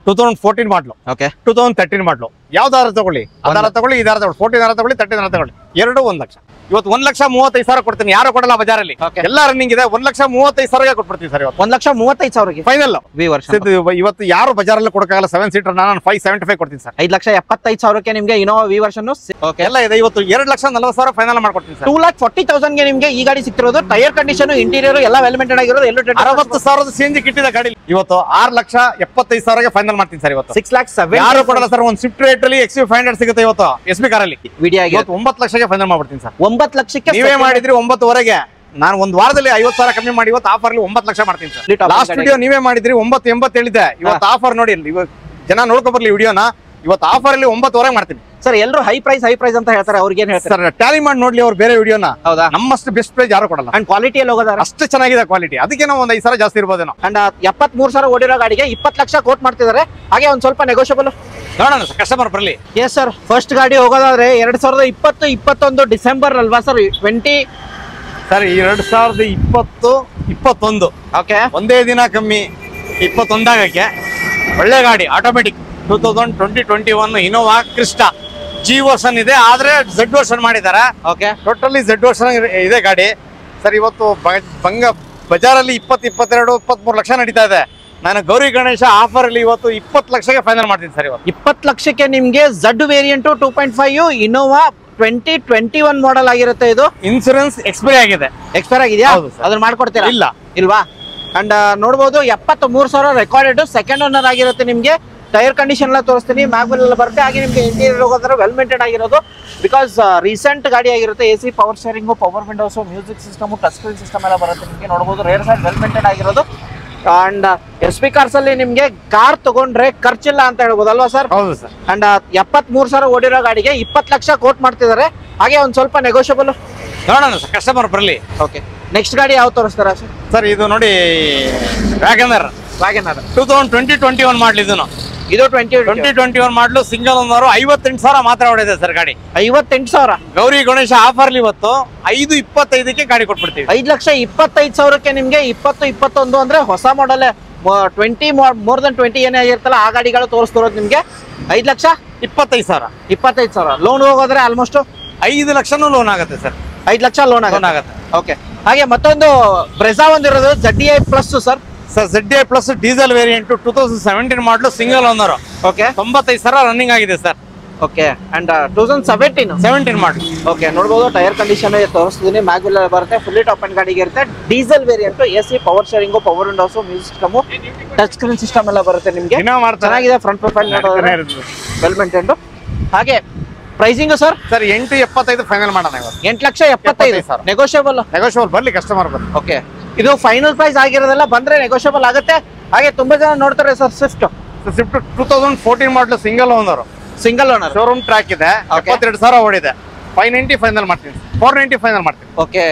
2014 ಮಾಡಲು. ಓಕೆ 2013 ಮಾಡಲು. ಯಾವ್ದಾರ ತಗೊಳ್ಳಿ, ಅದಾರ ತಗೊಳ್ಳಿ, ಇದಾರ ತಗೊಳ್ಳಿ, 14 ತಗೊಳ್ಳಿ, 13 ತಗೊಳ್ಳಿ, ಎರಡು 1 ಲಕ್ಷ. ಇವತ್ತು 1,35,000 ಕೊಡ್ತೀನಿ, ಯಾರು ಕೊಡಲ್ಲ ಬಜಾರಲ್ಲಿ. ಎಲ್ಲ ರನ್ನಿಂಗ್ ಇದೆ. 1,35,000 ಕೊಟ್ಬಿಡ್ತೀನಿ ಸರ್. ಇವತ್ತು 1,35,000 ಫೈನಲ್. ವಿ ವರ್ಷನ್ ಇವತ್ತು ಯಾರು ಬಜಾರಲ್ಲಿ ಕೊಡಕ್ಕಾಗಲ್ಲ. 7 ಸೀಟರ್ ನಾನು 575 ಕೊಡ್ತೀನಿ ಸರ್. 5,75,000 ನಿಮ್ಗೆ ಇನೋವಾ ವಿ ವರ್ಷನ್ ಎಲ್ಲ ಇದೆ. ಇವತ್ತು 2,40,000 ಫೈನಲ್ ಮಾಡ್ಕೊಡ್ತೀನಿ ಸರ್. 2,40,000 ನಿಮ್ಗೆ ಈ ಗಾಡಿ ಸಿಕ್ತಿರೋದು. ಟೈರ್ ಕಂಡೀಷನ್, ಇಂಟೀರಿಯರ್ ಎಲ್ಲ ವೆಲ್ ಮೇಂಟೈನ್ ಆಗಿರೋದು. 60,000 CNG ಕಿಟ್ಟಿದೆ ಗಾಡಿ. ಇವತ್ತು 6,75,000 ಫೈನಲ್ ಮಾಡ್ತೀನಿ ಸರ್. ಇವತ್ತು 6,07,000 ಯಾರು ಕೊಡಲ್ಲ ಸರ್. ಒಂದು ಸ್ವಿಫ್ಟ್ ರೇಟ್ ಅಲ್ಲಿ XV500 ಸಿಗುತ್ತೆ ಇವತ್ತು SB ಕಾರಲ್ಲಿ. ವಿಡಿಯೋ ಆಗಿ 9 ಲಕ್ಷಕ್ಕೆ ಫೈನಲ್ ಮಾಡ್ಬಿಡ್ತೀನಿ ಸರ್. 9 ಲಕ್ಷಕ್ಕೆ ನೀವೇ ಮಾಡಿದ್ರಿ 9ವರೆಗೆ. ನಾನು ಒಂದು ವಾರದಲ್ಲಿ 50,000 ಕಮ್ಮಿ ಮಾಡಿ ಇವತ್ತು ಆಫರ್ ಅಲ್ಲಿ 9 ಲಕ್ಷ ಮಾಡ್ತೀನಿ ಸರ್. ಲಾಸ್ಟ್ ವಿಡಿಯೋ ನೀವೇ ಮಾಡಿದ್ರಿ 980 ಹೇಳಿದ್ದೆ. ಇವತ್ತು ಆಫರ್ ನೋಡಿ, ಜನ ನೋಡ್ಕೊ ಬರ್ಲಿ ವಿಡಿಯೋನ. ಇವತ್ತು ಆಫರ್ ಅಲ್ಲಿ 9ವರೆಗೆ ಮಾಡ್ತೀನಿ ಸರ್. ಎಲ್ಲರೂ ಹೈ ಪ್ರೈಸ್ ಅಂತ ಹೇಳ್ತಾರೆ. ಅವ್ರಿಗೆ ಏನ್ ಹೇಳ್ತಾರೆ ಸರ್? ಟ್ಯಾಲಿ ಮಾಡಿ ನೋಡ್ಲಿ ಅವ್ರು ಬೇರೆ ವಿಡಿಯೋನ. ಹೌದಾ? ನಮ್ಮಷ್ಟು ಬೆಸ್ಟ್ ಪ್ರೈಸ್ ಯಾರು ಕೊಡಲ್ಲ. ಅಂಡ್ ಕ್ವಾಲಿಟಿಯಲ್ಲಿ ಹೋಗೋದಾರ ಅಷ್ಟು ಚೆನ್ನಾಗಿದೆ ಕ್ವಾಲಿಟಿ. ಅದಕ್ಕೆ ನಾವು ಒಂದು 5,000 ಜಾಸ್ತಿ ಇರ್ಬೋದೇನೋ. ಅಂಡ್ 73,000 ಓಡಿರೋ ಗಾಡಿಗೆ 20 ಲಕ್ಷ ಕೋಟ್ ಮಾಡ್ತಿದ್ದಾರೆ. ಹಾಗೆ ಒಂದ್ ಸ್ವಲ್ಪ ನೆಗೋಷಿಯಬಲ್ ನೋಡೋಣ ಸರ್, ಕಸ್ಟಮರ್ ಬರಲಿ. Yes sir. ಫಸ್ಟ್ ಗಾಡಿ ಹೋಗೋದಾದ್ರೆ 2020-21 ಡಿಸೆಂಬರ್ ಅಲ್ವಾ ಸರ್? 20 sir 2020-21 okay. ಒಂದೇ ದಿನ ಕಮ್ಮಿ 21 ಆಗಕ್ಕೆ. ಒಳ್ಳೆ ಗಾಡಿ, automatic. 2020-21 Innova Crysta G version ಇದೆ, ಆದ್ರೆ Z ವರ್ಷನ್ ಮಾಡಿದ್ದಾರೆ. ಓಕೆ. ಟೋಟಲಿ Z ವರ್ಷನ್ ಇದೆ ಗಾಡಿ ಸರ್. ಇವತ್ತು ಬಜಾರಲ್ಲಿ 20, 22, 23 ಲಕ್ಷ ನಡೀತಾ ಇದೆ. ನಾನು ಗೌರಿ ಗಣೇಶ ಆಫರ್ ಅಲ್ಲಿ ಇವತ್ತು 20 ಲಕ್ಷಕ್ಕೆ ಫೈನಲ್ ಮಾಡ್ತೀನಿ ಸರ್. ಇವತ್ತು 20 ಲಕ್ಷಕ್ಕೆ ನಿಮ್ಗೆ Z ವೇರಿಯಂಟ್ 2.5 ಇನೋವಾ 2021 ಮಾಡೆಲ್ ಆಗಿರುತ್ತೆ. ಇದು ಇನ್ಸೂರೆನ್ಸ್ ಎಕ್ಸ್ಪೈರ್ ಆಗಿದೆ. ಎಕ್ಸ್ಪೈರ್ ಆಗಿದೆಯಾ? ಹೌದು ಸರ್. ಅದನ್ನ ಮಾಡ್ಕೊಡ್ತೀರಾ? ಇಲ್ಲ. ಇಲ್ವಾ? ಅಂಡ್ ನೋಡ್ಬೋದು 73,000 ರೆಕಾರ್ಡೆಡ್. ಸೆಕೆಂಡ್ ಓನರ್ ಆಗಿರುತ್ತೆ ನಿಮ್ಗೆ. ಟೈರ್ ಕಂಡೀಷನ್ ಎಲ್ಲ ತೋರಿಸ್ತೀನಿ. ಮ್ಯಾಗ್ವೆಲ್ ಎಲ್ಲ ಬರುತ್ತೆ. ಹಾಗೆ ನಿಮ್ಗೆ ಇಂಟೀರಿಯರ್ ಹೋಗೋದ್ರೆ ವೆಲ್ ಮೇಂಟೈನ್ ಆಗಿರೋದು. ಬಿಕಾಸ್ ರೀಸೆಂಟ್ ಗಾಡಿ ಆಗಿರುತ್ತೆ. AC, power steering, power windows, music system, touch screen system ಎಲ್ಲ ಬರುತ್ತೆ ನಿಮ್ಗೆ. ನೋಡ್ಬೋದು ರೇರ್ ಸೈಡ್ ವೆಲ್ ಮೇಂಟೈನ್ ಆಗಿರೋದು. ಅಂಡ್ SP ಕಾರ್ಸ್ ಅಲ್ಲಿ ನಿಮ್ಗೆ ಕಾರ್ ತಗೊಂಡ್ರೆ ಖರ್ಚಿಲ್ಲ ಅಂತ ಹೇಳ್ಬೋದು ಅಲ್ವಾ ಸರ್? ಹೌದು ಸರ್. ಅಂಡ್ 73,000 ಓಡಿರೋ ಗಾಡಿಗೆ 20 ಲಕ್ಷ ಕೋಟ್ ಮಾಡ್ತಿದ್ದಾರೆ. ಹಾಗೆ ಒಂದ್ ಸ್ವಲ್ಪ ನೆಗೋಷಿಯಬಲ್. ನೋಡೋಣ ಸರ್, ಕಸ್ಟಮರ್ ಬರಲಿ. ಓಕೆ. ನೆಕ್ಸ್ಟ್ ಗಾಡಿ ಯಾವ ತೋರಿಸ್ತಾರ ಸರ್? ಸರ್ ಇದು ನೋಡಿ, ವ್ಯಾಗನರ್ 2020-21 ಮಾಡಲಿ. ಇದು 2021 ಮಾಡಲು ಸಿಂಗಲ್ ಓನರ್. 58,000 ಮಾತ್ರ ಹೊಡೆದಿದೆ ಸರ್ ಗಾಡಿ. 58,000 ಗೌರಿ ಗಣೇಶ ಆಫರ್ ಇವತ್ತು 5,25,000ಕ್ಕೆ ಗಾಡಿ ಕೊಟ್ಬಿಡ್ತೀವಿ. 5,25,000ಕ್ಕೆ ನಿಮ್ಗೆ 2021 ಅಂದ್ರೆ ಹೊಸ ಮಾಡೆಲ್ 20 ಮೋರ್ ದನ್ 20 ಏನೇ ಆಗಿರ್ತಲ್ಲ ಆ ಗಾಡಿಗಳು ತೋರಿಸ್ತಿರೋದು ನಿಮ್ಗೆ. 5,25,000. 25,000 ಲೋನ್ ಹೋಗೋದ್ರೆ ಆಲ್ಮೋಸ್ಟ್ 5 ಲಕ್ಷನೂ ಲೋನ್ ಆಗುತ್ತೆ ಸರ್. 5 ಲಕ್ಷ ಲೋನ್ ಆಗುತ್ತೆ. ಓಕೆ. ಹಾಗೆ ಮತ್ತೊಂದು ಬ್ರೆಜಾ ಒಂದಿರೋದು ZDI plus sir. Sir ZDI plus diesel variant 2017 model single owner. Okay. 95,000 running ಆಗಿದೆ sir. Okay. And 2017 model. Okay. ನೋಡ್ಬೋದು ಟೈರ್ ಕಂಡೀಷನ್ ತೋರಿಸ್ತಿದ್ದೀನಿ. ಮ್ಯಾಗ್ವೆಲ್ ಬರುತ್ತೆ. ಫುಲ್ಲಿ ಟಾಪ್ ಅಂಡ್ ಗಾಡಿಗೆ ಇರುತ್ತೆ. Diesel variant. AC, power steering, power windows, music system, touch screen system ಎಲ್ಲ ಬರುತ್ತೆ ನಿಮ್ಗೆ. ಚೆನ್ನಾಗಿದೆ. Front profile well maintained. ಹಾಗೆ ಪ್ರೈಸಿಂಗ್ ಸರ್? ಸರ್ 8,75 ಫೈನಲ್ ಮಾಡೋಣ. 8,75,000 ನೆಗೋಷಿಯಬಲ್ ಬರ್ಲಿ, ಕಸ್ಟಮರ್ ಬರ್ಲಿ. ಓಕೆ. ಇದು ಫೈನಲ್ ಪ್ರೈಸ್ ಆಗಿರೋದೆಲ್ಲ ಬಂದ್ರೆ ನೆಗೋಷಿಯಬಲ್ ಆಗುತ್ತೆ. ಹಾಗೆ ತುಂಬಾ ಜನ ನೋಡ್ತಾರೆ sir Swift 2014 model single owner. Showroom track ಇದೆ. 72,000 ಓಡಿದೆ. 590 ಫೈನಲ್ ಮಾಡ್ತೀನಿ. 490 ಫೈನಲ್ ಮಾಡ್ತೀನಿ. Okay.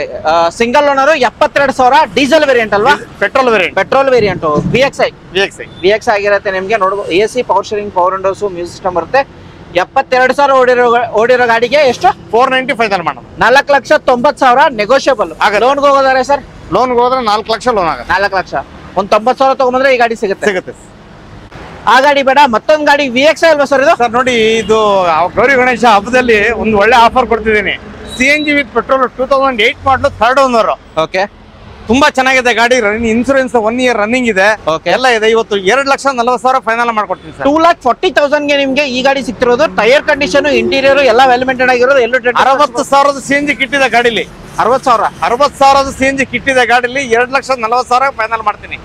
Single owner 72,000. Diesel variant ಅಲ್ವಾ? Petrol variant. VXI ಆಗಿರುತ್ತೆ ನಿಮ್ಗೆ. ನೋಡ್ಬೋದು AC, power steering, power windows, music system ಬರುತ್ತೆ. 72,000 ಓಡಿರೋ ಗಾಡಿಗೆ ಎಷ್ಟು? 490 ಫೈನಲ್ ಮಾಡೋಣ. 4,90,000 ನೆಗೋಷಿಯಬಲ್. ಲೋನ್ಗೆ ಹೋಗೋದಾರೆ ಸರ್? ಲೋನ್ಗೆ ಹೋದ್ರೆ 4 ಲಕ್ಷ ಲೋನ್ ಆಗುತ್ತೆ. 4 ಲಕ್ಷ. ಒಂದು 90,000 ತಗೊಂಡ್ರೆ ಈ ಗಾಡಿ ಸಿಗುತ್ತೆ. ಆ ಗಾಡಿ ಬೇಡ, ಮತ್ತೊಂದು ಗಾಡಿ VXI ಅಲ್ವಾ ಸರ್ ಇದು? ಸರ್ ನೋಡಿ, ಇದು ಗೌರಿ ಗಣೇಶ ಹಬ್ಬದಲ್ಲಿ ಒಂದು ಒಳ್ಳೆ ಆಫರ್ ಕೊಡ್ತಿದ್ದೀನಿ. CNG ವಿತ್ ಪೆಟ್ರೋಲ್ 2008 ಮಾಡಲು 3rd ಓನರ್. ಓಕೆ. ತುಂಬಾ ಚೆನ್ನಾಗಿದೆ ಗಾಡಿ. ಇನ್ಸೂರೆನ್ಸ್ 1 ಇಯರ್ ರನ್ನಿಂಗ್ ಇದೆ. ಎಲ್ಲ ಇದೆ. ಇವತ್ತು 2,40,000 ಫೈನಲ್ ಮಾಡ್ಕೊಡ್ತೀನಿ ಸರ್. 2,40,000 ನಿಮ್ಗೆ ಈ ಗಾಡಿ ಸಿಕ್ತಿರೋದು. ಟೈರ್ ಕಂಡೀಷನ್, ಇಂಟೀರಿಯರ್ ಎಲ್ಲ ವೆಲ್ ಮೇಂಟೈನ್ ಆಗಿರೋದು. 60,000 CNG ಕಿಟ್ಟಿದೆ ಗಾಡಿಲಿ. 60,000 CNG ಕಿಟ್ಟಿದೆ ಗಾಡಿಲಿ. 2,40,000 ಫೈನಲ್ ಮಾಡ್ತೀನಿ.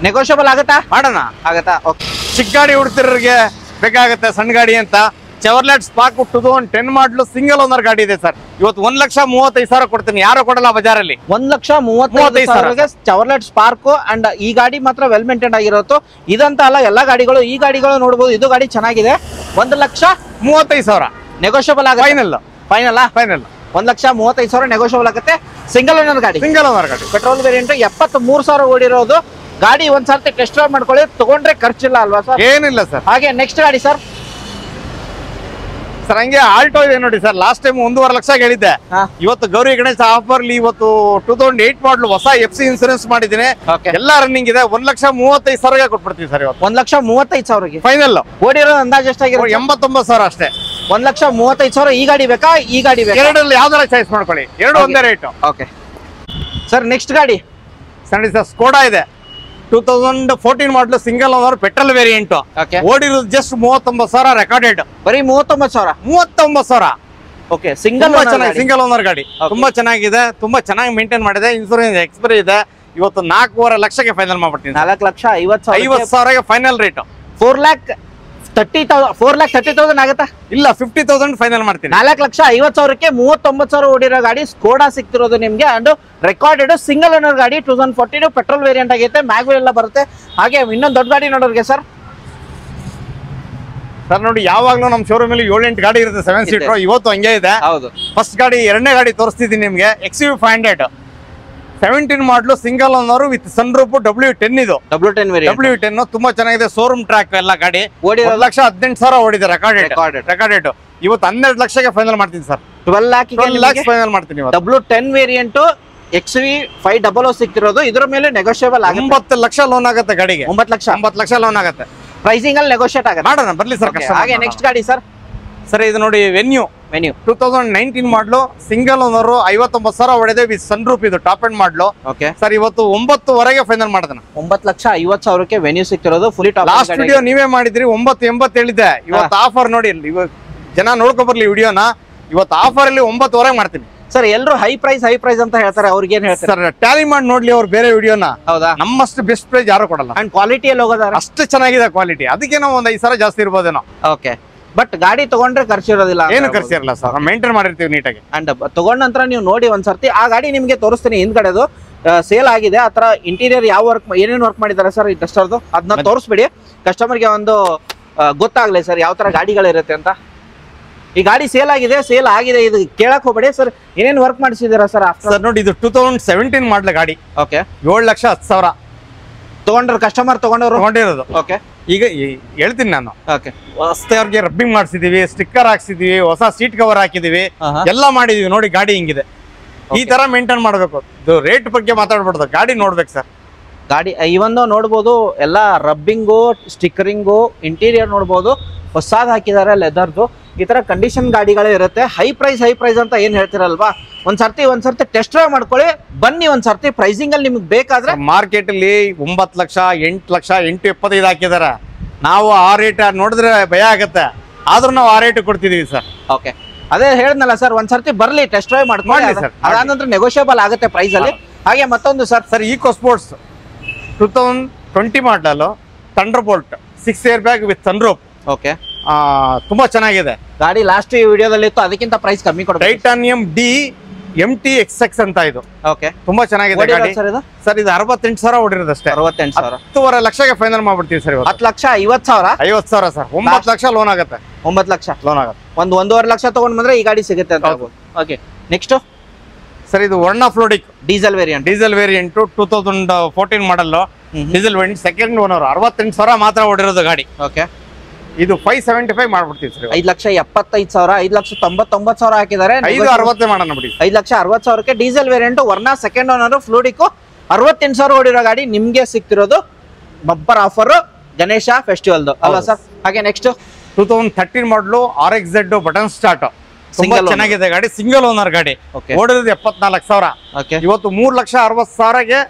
ನೆಗೋಷಿಯಬಲ್ ಆಗುತ್ತಾ? ಮಾಡೋಣ. ಆಗತ್ತಾ? ಓಕೆ. ಚಿಕ್ಕ ಗಾಡಿ ಹುಡ್ತಿರೋರಿಗೆ ಬೇಕಾಗುತ್ತೆ, ಸಣ್ಣ ಗಾಡಿ ಅಂತ. ಚೆವರ್ಲೆಟ್ ಸ್ಪಾರ್ಕ್ 2010 ಮಾಡಲು ಸಿಂಗಲ್ ಓನರ್ ಗಾಡಿ ಇದೆ ಸರ್. ಇವತ್ತು 1,35,000 ಕೊಡ್ತೀನಿ, ಯಾರು ಕೊಡಲ್ಲ ಬಜಾರಲ್ಲಿ. 1,35,000 ಚೆವರ್ಲೆಟ್ ಸ್ಪಾರ್ಕ್. ಅಂಡ್ ಈ ಗಾಡಿ ಮಾತ್ರ ವೆಲ್ ಮೇಂಟೈನ್ ಆಗಿರೋದು. ಇದಂತ ಅಲ್ಲ, ಎಲ್ಲಾ ಗಾಡಿಗಳು. ಈ ಗಾಡಿಗಳು ನೋಡಬಹುದು. ಇದು ಗಾಡಿ ಚೆನ್ನಾಗಿದೆ. 1,35,000 ನೆಗೋಷಿಯಬಲ್ ಆಗುತ್ತೆ. ಫೈನಲ್ 1,35,000 ನೆಗೋಷಿಯಬಲ್ ಆಗುತ್ತೆ. ಸಿಂಗಲ್ ಓನರ್ ಗಾಡಿ. Petrol variant. 73,000 ಓಡಿರೋದು ಗಾಡಿ. ಒಂದ್ಸರ್ತಿ ಟೆಸ್ಟ್ ಡ್ರೈವ್ ಮಾಡ್ಕೊಳ್ಳಿ. ತಗೊಂಡ್ರೆ ಖರ್ಚಿಲ್ಲ ಅಲ್ವಾ ಸರ್? ಏನಿಲ್ಲ ಸರ್. ಹಾಗೆ ನೆಕ್ಸ್ಟ್ ಗಾಡಿ ಸರ್? ಸರ್ ಹಂಗೆ ಆಲ್ಟೋ ಇದೆ ನೋಡಿ ಸರ್, ಲಾಸ್ಟ್ ಟೈಮ್ 1.5 ಲಕ್ಷ ಹೇಳಿದ್ದೆ. ಹಾ. ಇವತ್ತು ಗೌರಿ ಗಣೇಶ ಆಫರ್ ಇವತ್ತು 2008 ಮಾಡಲು ಹೊಸ FC ಇನ್ಸೂರೆನ್ಸ್ ಮಾಡಿದ್ದೀನಿ. Okay. ಎಲ್ಲ ರನ್ನಿಂಗ್ ಇದೆ. 1,35,000 ಕೊಟ್ಬಿಡ್ತೀವಿ ಸರ್ ಇವತ್ತು. 1,35,000 ಫೈನಲ್ ಓಡಿರೋ ಅಂದಾಜು ಎಷ್ಟಾಗಿರುತ್ತೆ? 89,000 ಅಷ್ಟೇ. 1,35,000 ಈ ಗಾಡಿ ಬೇಕಾ ಈ ಗಾಡಿ ಬೇಕಾ? ಎರಡರಲ್ಲಿ ಯಾವ್ದಾರ ಚಾಯ್ಸ್ ಮಾಡ್ಕೊಳ್ಳಿ, ಎರಡು ಒಂದೇ ರೇಟ್. ಓಕೆ ಸರ್, ನೆಕ್ಸ್ಟ್ ಗಾಡಿ ಸರ್ ಸ್ಕೋಡಾ ಇದೆ, 2014 model single owner petrol variant. Okay, ಓಡಿರೋದು ಜಸ್ಟ್ 39,000 ರೆಕಾರ್ಡೆಡ್. ಬರೀ 39,000. 39,000. ಓಕೆ, ಸಿಂಗಲ್ ಸಿಂಗಲ್ ಓನರ್ ಗಾಡಿ ತುಂಬಾ ಚೆನ್ನಾಗಿದೆ, ತುಂಬಾ ಚೆನ್ನಾಗಿ ಮೇಂಟೈನ್ ಮಾಡಿದೆ. ಇನ್ಸೂರೆನ್ಸ್ ಎಕ್ಸ್ಪೈರಿ ಇದೆ. ಇವತ್ತು 4.5 ಲಕ್ಷಕ್ಕೆ ಫೈನಲ್ ಮಾಡ್ಬಿಡ್ತೀನಿ. 4,50,000 ಫೈನಲ್ ರೇಟ್. 4,30,000 ಆಗುತ್ತಾ? ಇಲ್ಲ, 50,000 ಫೈನಲ್ ಮಾಡ್ತೀನಿ. 4,50,000ಕ್ಕೆ 39,000 ಓಡಿರೋ ಗಾಡಿ ಸ್ಕೋಡಾ ಸಿಗ್ತಿರೋದು ನಿಮ್ಗೆ. ಅಂಡ್ ರೆಕಾರ್ಡೆಡ್ ಸಿಂಗಲ್ ಓನರ್ ಗಾಡಿ, 2014 ಪೆಟ್ರೋಲ್ ವೇರಿಯಂಟ್ ಆಗೈತೆ, ಮ್ಯಾಗ್ವೆಲ್ ಎಲ್ಲ ಬರುತ್ತೆ. ಹಾಗೆ ಇನ್ನೊಂದು ದೊಡ್ಡ ಗಾಡಿ ನೋಡೋರಿಗೆ ಸರ್ ನೋಡಿ, ಯಾವಾಗ್ಲೂ ನಮ್ಮ ಶೋರೂಮ್ ಅಲ್ಲಿ 7-8 ಗಾಡಿ ಇರುತ್ತೆ 7 ಸೀಟರ್. ಇವತ್ತು ಹಂಗೆ ಇದೆ. ಹೌದು, ಫಸ್ಟ್ ಗಾಡಿ, ಎರಡನೇ ಗಾಡಿ ತೋರಿಸ್ತಿದ್ದೀನಿ ನಿಮ್ಗೆ. XUV 500 17 ಮಾಡಲು single owner with sun Roop W10 ಇದು. W10 ತುಂಬಾ ಚೆನ್ನಾಗಿದೆ. ಶೋರೂಮ್ ಟ್ರ್ಯಾಕ್ ಎಲ್ಲ ಗಾಡಿ. 1,18,000 ಓಡಿದೆ ರೆಕಾರ್ಡೆಡ್. ಇವತ್ತು 12 ಲಕ್ಷಕ್ಕೆ ಫೈನಲ್ ಮಾಡ್ತೀನಿ ಸರ್. 12 lakhs ಫೈನಲ್ ಮಾಡ್ತೀನಿ. W10 variant XUV 500 ಸಿಗ್ತಿರೋದು. ಇದ್ರ ಮೇಲೆ ನೆಗೋಷಿಯಬಲ್ ಆಗುತ್ತೆ. 9 ಲಕ್ಷ ಲೋನ್ ಆಗುತ್ತೆ ಗಾಡಿಗೆ. 9 ಲಕ್ಷ ಲೋನ್ ಆಗುತ್ತೆ. ಪ್ರೈಸಿಂಗ್ ಅಲ್ಲಿ ನೆಗೋಷಿಯೇಟ್ ಆಗುತ್ತೆ. ಮಾಡೋಣ ಬರ್ಲಿ ಸರ್. ಹಾಗೆ ನೆಕ್ಸ್ಟ್ ಗಾಡಿ ಸರ್ ಇದು ನೋಡಿ, ವೆನ್ಯೂ 2019 ಮಾಡಲು ಸಿಂಗಲ್ ಓನರ್ 59,000 ಹೊಡೆದೆ ವಿತ್ ಸನ್ ರೂಪ್. ಇದು top end model. Okay sir, ಇವತ್ತು 9ವರೆಗೆ ಫೈನಲ್ ಮಾಡಿದನ. 9,50,000ಕ್ಕೆ ವೆನ್ಯೂ ಸಿಗ್ತಿರೋದು. Fully top. ಲಾಸ್ಟ್ ವಿಡಿಯೋ ನೀವೇ ಮಾಡಿದ್ರಿ, 980 ಹೇಳಿದ್ದೆ. ಇವತ್ತು ಆಫರ್ ನೋಡಿ, ಜನ ನೋಡ್ಕೊ ಬರ್ಲಿ ವಿಡಿಯೋನ. ಇವತ್ತು ಆಫರ್ ಅಲ್ಲಿ 9ವರೆಗೆ ಮಾಡ್ತೀನಿ ಸರ್. ಎಲ್ಲರೂ ಹೈ ಪ್ರೈಸ್ ಅಂತ ಹೇಳ್ತಾರೆ, ಅವ್ರಿಗೆ ಏನ್ ಹೇಳ್ತಾರೆ ಸರ್? ಟ್ಯಾಲಿ ಮಾಡಿ ನೋಡ್ಲಿ ಅವ್ರು ಬೇರೆ ವಿಡಿಯೋನ. ಹೌದಾ? ನಮ್ಮಷ್ಟು ಬೆಸ್ಟ್ ಪ್ರೈಸ್ ಯಾರು ಕೊಡಲ್ಲ. ಅಂಡ್ ಕ್ವಾಲಿಟಿಯಲ್ಲಿ ಹೋಗೋದಾರೆ ಅಷ್ಟು ಚೆನ್ನಾಗಿದೆ ಕ್ವಾಲಿಟಿ. ಅದಕ್ಕೆ ನಾವು ಒಂದು 5,000 ಜಾಸ್ತಿ ಇರ್ಬೋದೇನೋ. ಓಕೆ, ಬಟ್ ಗಾಡಿ ತಗೊಂಡ್ರೆ ಖರ್ಚಿರೋದಿಲ್ಲ. ಏನು ಖರ್ಚಿರಲ್ಲ ಸರ್, ಮೇಂಟೈನ್ ಮಾಡಿರ್ತೀವಿ ನೀಟಾಗಿ. ಅಂಡ್ ತಗೊಂಡ ನಂತರ ನೀವು ನೋಡಿ ಒಂದ್ಸರ್ತಿ ಆ ಗಾಡಿ ನಿಮ್ಗೆ ತೋರಿಸ್ತೀನಿ. ಹಿಂದ್ಗಡೆದು ಸೇಲ್ ಆಗಿದೆ. ಆತರ ಇಂಟೀರಿಯರ್ ಯಾವ ವರ್ಕ್, ಏನೇನು ವರ್ಕ್ ಮಾಡಿದ್ದಾರೆ ಸರ್ ಈ ಡಸ್ಟರ್ದು, ಅದನ್ನ ತೋರಿಸ್ಬಿಡಿ. ಕಸ್ಟಮರ್ಗೆ ಒಂದು ಗೊತ್ತಾಗ್ಲಿ ಸರ್ ಯಾವ ತರ ಗಾಡಿಗಳಿರುತ್ತೆ ಅಂತ. ಈ ಗಾಡಿ ಸೇಲ್ ಆಗಿದೆ ಇದು ಕೇಳಕ್ ಹೋಗ್ಬೇಡಿ ಸರ್. ಏನೇನು ವರ್ಕ್ ಮಾಡಿಸಿದಾರ ಸರ್? ಸರ್ ನೋಡಿ, ಇದು 2017 ಮಾಡಲ ಗಾಡಿ. ಓಕೆ, 7,10,000 ತಗೊಂಡ್ರು ಕಸ್ಟಮರ್ ತಗೊಂಡಿರೋದು. ಓಕೆ, ಈಗ ಹೇಳ್ತೀನಿ ನಾನು. ಓಕೆ, ಹೊಸ ಅವ್ರಿಗೆ ರಬ್ಬಿಂಗ್ ಮಾಡಿಸಿದೀವಿ, ಸ್ಟಿಕ್ಕರ್ ಹಾಕ್ಸಿದೀವಿ, ಹೊಸ ಸೀಟ್ ಕವರ್ ಹಾಕಿದೀವಿ, ಎಲ್ಲ ಮಾಡಿದೀವಿ. ನೋಡಿ ಗಾಡಿ ಹಿಂಗಿದೆ. ಈ ತರ ಮೇಂಟೈನ್ ಮಾಡ್ಬೇಕು. ರೇಟ್ ಬಗ್ಗೆ ಮಾತಾಡ್ಬಾರ್ದು, ಗಾಡಿ ನೋಡ್ಬೇಕು ಸರ್. ಗಾಡಿ ಇವಂದು ನೋಡ್ಬೋದು, ಎಲ್ಲ ರಬ್ಬಿಂಗು, ಸ್ಟಿಕ್ಕರಿಂಗು, ಇಂಟೀರಿಯರ್ ನೋಡ್ಬೋದು. ಹೊಸಾದ್ ಹಾಕಿದ್ದಾರೆ ಲೆದರ್ದು. ಈ ತರ ಕಂಡೀಷನ್ ಗಾಡಿಗಳೇ ಇರುತ್ತೆ. ಹೈ ಪ್ರೈಸ್ ಅಂತ ಏನ್ ಹೇಳ್ತಿರಲ್ವಾ, ಒಂದ್ಸರ್ತಿ ಟೆಸ್ಟ್ ಡ್ರೈವ್ ಮಾಡ್ಕೊಳ್ಳಿ. ಬನ್ನಿ ಒಂದ್ಸರ್ತಿ ಪ್ರೈಸಿಂಗ್ ಅಲ್ಲಿ ನಿಮ್ಗೆ ಬೇಕಾದ್ರೆ. ಮಾರ್ಕೆಟ್ ಅಲ್ಲಿ 9 ಲಕ್ಷ 8 ಲಕ್ಷ 8.25 ಹಾಕಿದಾರೆ. ನಾವು ಆ ರೇಟ್ ನೋಡಿದ್ರೆ ಭಯ ಆಗತ್ತೆ, ಆದ್ರೂ ನಾವು ಆ ರೇಟ್ ಕೊಡ್ತಿದೀವಿ ಸರ್. ಓಕೆ, ಅದೇ ಹೇಳಿದ್ನಲ್ಲ ಸರ್, ಒಂದ್ಸರ್ತಿ ಬರ್ಲಿ ಟೆಸ್ಟ್ ಡ್ರೈವ್ ಮಾಡ್ಕೊಳ್ಳಿ ಸರ್. ಅದಾನಂತರ ನೆಗೋಷಿಯಬಲ್ ಆಗುತ್ತೆ ಪ್ರೈಸ್ ಅಲ್ಲಿ. ಹಾಗೆ ಮತ್ತೊಂದು ಸರ್ ಈಕೋ ಸ್ಪೋರ್ಟ್ಸ್ 2020 ಮಾಡಲು thunder bolt 6 airbag with sunroof. Okay, ತುಂಬಾ ಚೆನ್ನಾಗಿದೆ ಗಾಡಿ. ಲಾಸ್ಟ್ ವಿಡಿಯೋದಲ್ಲಿ ಇತ್ತು, ಅದಕ್ಕಿಂತ ಪ್ರೈಸ್ ಕಮ್ಮಿ ಕೊಡ್ಬೇಕು. ಟೈಟಾನಿಯಂ D MT XX ಅಂತ ಇದು. ಓಕೆ, ತುಂಬಾ ಚೆನ್ನಾಗಿದೆ ಗಾಡಿ ಸರ್. ಇದು 68,000 ಓಡಿರೋದು ಅಷ್ಟೇ. 68,000. 10.5 ಲಕ್ಷಕ್ಕೆ ಫೈನಲ್ ಮಾಡ್ಬಿಡ್ತೀವಿ ಸರ್. 10,50,000. 50,000 ಸರ್. 9 ಲಕ್ಷ ಲೋನ್ ಆಗುತ್ತೆ. 9 ಲಕ್ಷ ಲೋನ್ ಆಗುತ್ತೆ. 1.5 ಲಕ್ಷ ತಗೊಂಡ್ ಬಂದ್ರೆ ಈ ಗಾಡಿ ಸಿಗುತ್ತೆ ಅಂತ. ಓಕೆ, ನೆಕ್ಸ್ಟ್ ಸರ್, ಇದು Verna fluidic diesel variant 2014 model. Diesel variant second owner. 68,000 ಮಾತ್ರ ಓಡಿರೋದು ಗಾಡಿ. ಓಕೆ, ಇದು 575 ಮಾಡ್ಬಿಡ್ತೀವಿ ಸರ್. 5,75,000, 5,99,000 ಹಾಕಿದ್ದಾರೆ. 560 ಮಾಡೋಣ ಬಿಡಿ. 5,60,000ಕ್ಕೆ ಡೀಸೆಲ್ ವೇರಿಯಂಟ್ ವರ್ಣ ಸೆಕೆಂಡ್ ಓನರ್ ಫ್ಲೂಡಿಕ್. 68,000 ಓಡಿರೋ ಗಾಡಿ ನಿಮ್ಗೆ ಸಿಗ್ತಿರೋದು. ಬಬ್ಬರ್ ಆಫರ್ ಗಣೇಶ ಫೆಸ್ಟಿವಲ್ದು ಅಲ್ವಾ ಸರ್? ಹಾಗೆ ನೆಕ್ಸ್ಟ್ 2013 ಮಾಡಲು RXZ ಬಟನ್ ಸ್ಟಾರ್ಟ್. ತುಂಬಾ ಚೆನ್ನಾಗಿದೆ ಗಾಡಿ. ಸಿಂಗಲ್ ಓನರ್ ಗಾಡಿ. ಓಡಿರೋದು 74,000. ಇವತ್ತು 3,60,000ಗೆ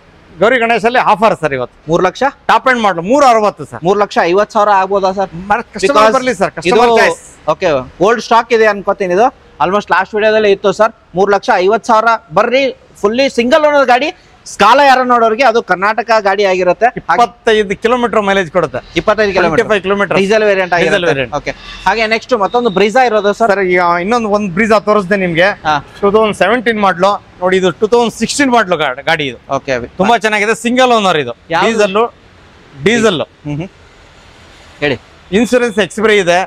ಗೌರಿ ಗಣೇಶ ಅಲ್ಲಿ ಆಫರ್ ಸರ್. ಇವತ್ತು 3 ಲಕ್ಷ ಟಾಪ್ ಎಂಡ್ ಮಾಡಲು 360 ಸರ್. 3,50,000 ಆಗ್ಬೋದಾ ಸರ್? ಬರ್ಲಿ ಸರ್. ಓಕೆ, ಓಲ್ಡ್ ಸ್ಟಾಕ್ ಇದೆ ಅನ್ಕೋತೀನಿ. ಇದು ಆಲ್ಮೋಸ್ಟ್ ಲಾಸ್ಟ್ ವಿಡಿಯೋದಲ್ಲಿ ಇತ್ತು ಸರ್. 3,50,000 ಬರ್ರಿ. ಫುಲ್ಲಿ ಸಿಂಗಲ್ ಓನರ್ ಗಾಡಿ. ಸ್ಕಾಲಾ ಯಾರು ನೋಡೋರಿಗೆ ಅದು ಕರ್ನಾಟಕ ಗಾಡಿ ಆಗಿರುತ್ತೆ. 25 ಕಿಲೋಮೀಟರ್ ಮೈಲೇಜ್ ಕೊಡುತ್ತೆ. 25 ಕಿಲೋಮೀಟರ್ ಡೀಸೆಲ್ ವೇರಿಯಂಟ್ ಆಗಿರುತ್ತೆ. ಓಕೆ, ಹಾಗೆ ನೆಕ್ಸ್ಟ್ ಮತ್ತೊಂದು ಬ್ರೀಜಾ ಇರೋದು ಸರ್. ಇನ್ನೊಂದು ಬ್ರೀಜಾ ತೋರಿಸ್ದೆ ನಿಮ್ಗೆ. 2017 ಮಾಡಲು ನೋಡಿ. ಇದು 2016 ಮಾಡಲು ಗಾಡಿ. ಇದು ಓಕೆ, ತುಂಬಾ ಚೆನ್ನಾಗಿದೆ. Single owner. ಇದು ಡೀಸೆಲ್. ಹೇಳಿ. ಇನ್ಸೂರೆನ್ಸ್ ಎಕ್ಸ್ಪೈರಿ ಇದೆ.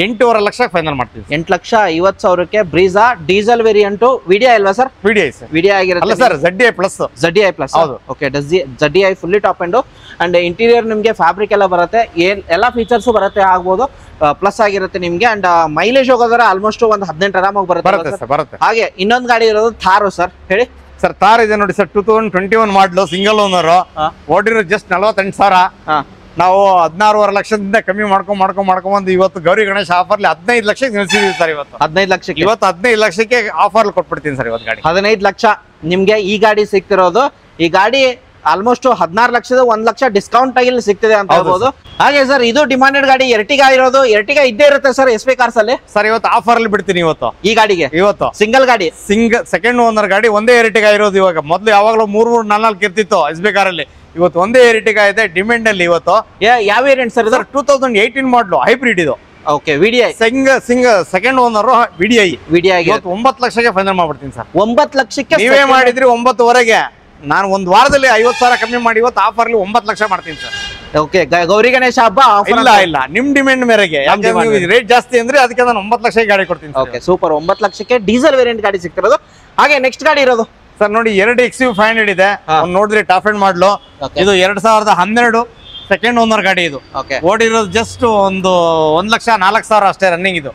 8.5 ಲಕ್ಷ ಫೈನಲ್ ಮಾಡ್ತೀವಿ. 8,50,000ಕ್ಕೆ ಬ್ರೀಜಾ ಡೀಸೆಲ್ ವೇರಿಯಂಟ್ ವಿಡಿಯೋ ಅಲ್ವಾ ಸರ್? Video sir. ವಿಡಿಯೋ ಆಗಿರುತ್ತೆ sir ZDI plus. ZDI plus ಹೌದು. Okay ZDI fully top and interior ನಿಮಗೆ ಫ್ಯಾಬ್ರಿಕ್ ಎಲ್ಲ ಬರುತ್ತೆ, ಎಲ್ಲ ಫೀಚರ್ಸ್ ಬರುತ್ತೆ ಆಗ್ಬೋದು, ಪ್ಲಸ್ ಆಗಿರುತ್ತೆ ನಿಮ್ಗೆ. ಅಂಡ್ ಮೈಲೇಜ್ ಹೋಗೋದ್ರೆ ಆಲ್ಮೋಸ್ಟ್ ಒಂದು 18 ಆರಾಮಾಗಿ ಬರುತ್ತೆ. ಬರುತ್ತೆ. ಹಾಗೆ ಇನ್ನೊಂದು ಗಾಡಿ ಇರೋದು ಥಾರು ಸರ್, ಹೇಳಿ ಸರ್. ಥಾರ್ ಇದೆ ನೋಡಿ ಸರ್, 2021 ಮಾಡಲು, ಸಿಂಗಲ್ ಓನರ್, ಓಡಿರೋ ಜಸ್ಟ್ 48,000. ನಾವು 16.5 ಲಕ್ಷದಿಂದ ಕಮ್ಮಿ ಮಾಡ್ಕೊಂಡ್ ಇವತ್ತು ಗೌರಿ ಗಣೇಶ ಆಫರ್ಲಿ 15 ಲಕ್ಷಕ್ಕೆ ನಿಲ್ಸಿದೀವಿ ಸರ್. ಇವತ್ತು 15 ಲಕ್ಷಕ್ಕೆ, ಇವತ್ತು 15 ಲಕ್ಷಕ್ಕೆ ಆಫರ್ ಕೊಟ್ಬಿಡ್ತೀನಿ ಸರ್. ಇವತ್ತು ಗಾಡಿ 15 ಲಕ್ಷ ನಿಮ್ಗೆ ಈ ಗಾಡಿ ಸಿಗ್ತಿರೋದು. ಈ ಗಾಡಿ ಆಲ್ಮೋಸ್ಟ್ 16 ಲಕ್ಷದ 1 ಲಕ್ಷ ಡಿಸ್ಕೌಂಟ್ ಆಗಿ ಸಿಗ್ತಿದೆ ಅಂತ ಹೇಳ್ಬೋದು. ಹಾಗೆ ಸರ್ ಇದು ಡಿಮಾಂಡೆಡ್ ಗಾಡಿ ಎರ್ಟಿಗಾ ಇರೋದು. ಎರ್ಟಿಗಾ ಇದ್ದೇ ಇರುತ್ತೆ ಸರ್ SP ಕಾರ್ಸ್ ಅಲ್ಲಿ. ಸರ್ ಇವತ್ತು ಆಫರ್ ಅಲ್ಲಿ ಬಿಡ್ತೀನಿ. ಇವತ್ತು ಈ ಗಾಡಿಗೆ ಇವತ್ತು ಸಿಂಗಲ್ ಗಾಡಿ, ಸೆಕೆಂಡ್ ಓನರ್ ಗಾಡಿ, ಒಂದೇ ಎರ್ಟಿಗಾ ಇರೋದು. ಇವಾಗ ಮೊದ್ಲು ಯಾವಾಗಲೂ 3-4 ಇರ್ತಿತ್ತು SB ಕಾರಲ್ಲಿ. ಇವತ್ತು ಒಂದೇ ಎರ್ಟಿಗಾ ಇದೆ ಡಿಮ್ಯಾಂಡ್ ಅಲ್ಲಿ. ಇವತ್ತು ಯಾವ ವೇರಿಯಂಟ್ ಸರ್? 2018 ಮಾಡಲು, ಹೈಬ್ರಿಡ್ ಇದು. Okay, VDI second owner VDI. ಇವತ್ತು 9 ಲಕ್ಷಕ್ಕೆ ಫೈನಲ್ ಮಾಡ್ಬಿಡ್ತೀನಿ ಸರ್. 9 ಲಕ್ಷಕ್ಕೆ ನೀವೇ ಮಾಡಿದ್ರಿ 9.5. ನಾನು ಒಂದು ವಾರದಲ್ಲಿ 50,000 ಕಮ್ಮಿ ಮಾಡಿ ಇವತ್ತು ಆಫರ್ಲಿ 9 ಲಕ್ಷ ಮಾಡ್ತೀನಿ ಸರ್. ಓಕೆ, ಗೌರಿ ಗಣೇಶ ಹಬ್ಬ ಇಲ್ಲ ನಿಮ್ ಡಿಮ್ಯಾಂಡ್ ಮೇರೆಗೆ. ರೇಟ್ ಜಾಸ್ತಿ ಅಂದ್ರೆ ಅದಕ್ಕೆ ನಾನು 9 ಲಕ್ಷಕ್ಕೆ ಗಾಡಿ ಕೊಡ್ತೀನಿ. Okay, super. 9 ಲಕ್ಷಕ್ಕೆ ಡೀಸೆಲ್ ವೇರಿಯಂಟ್ ಗಾಡಿ ಸಿಗ್ತಿರೋದು. ಹಾಗೆ ನೆಕ್ಸ್ಟ್ ಗಾಡಿ ಇರೋದು ಸರ್ ನೋಡಿ, 2 XUV500 ಇದೆ. ನೋಡಿದ್ರೆ ಟಾಪ್ ಎಂಡ್ ಮಾಡಲು. ಇದು 2012 ಸೆಕೆಂಡ್ ಓನರ್ ಗಾಡಿ. ಇದು ಓಡಿರೋದು ಜಸ್ಟ್ ಒಂದು 1,04,000 ಅಷ್ಟೇ ರನ್ನಿಂಗ್. ಇದು